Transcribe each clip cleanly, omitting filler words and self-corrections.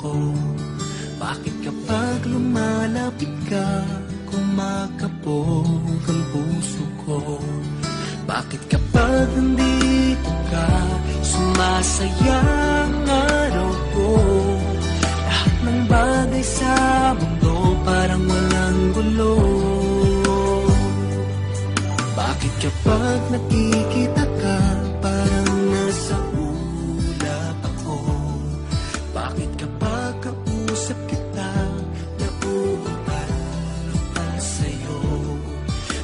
ko? Bakit kapag lumalapit ka, kumakabog ang puso ko? Bakit kapag nandito ka, sumasayang araw ko? Lahat ng bagay sa mundo parang walang gulo. Bakit kapag nakikita ka, parang nasa ulap ako? Bakit kapag kausap kita, nauutal pa sa'yo?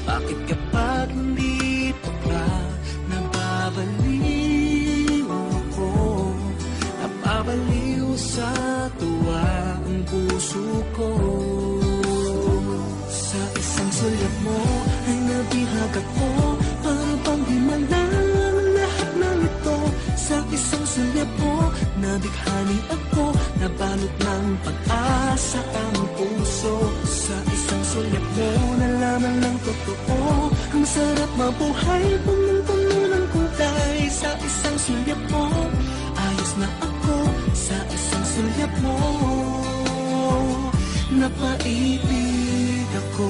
Bakit kapag nandito ka, nababaliw ako? Nababaliw sa tuwa ang puso ko. Sa isang sulyap mo ay nabihag ako, para bang di malang lahat ng ito. Sa isang sulyap mo, nabighani ako, nabalot ng pag-asa ang puso. Sa isang sulyap mo, nalaman ng totoo, ang sarap mabuhay, punong-puno ng kulay. Sa isang sulyap mo, ayos na ako. Sa isang sulyap mo, napaibig ako.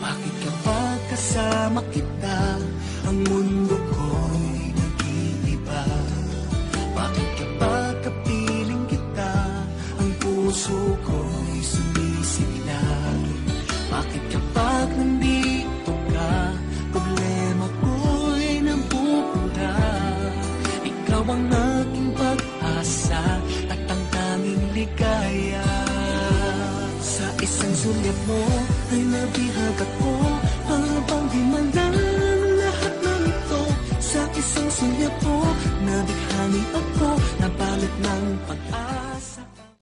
Bakit kapag kasama kita, ang mundo ko'y nag-iiba? Bakit kapag kapiling kita, ang puso ko'y sumisigla? Bakit kapag nandito ka, problema ko'y napupura? Ikaw ang aking pag-asa at ang tanging ligaya. Sa isang sulyap mo ay nabihag ako, para bang di malang lahat ng ito. Sa isang sulyap mo, nabighani ako, nabalot ng pag-asa.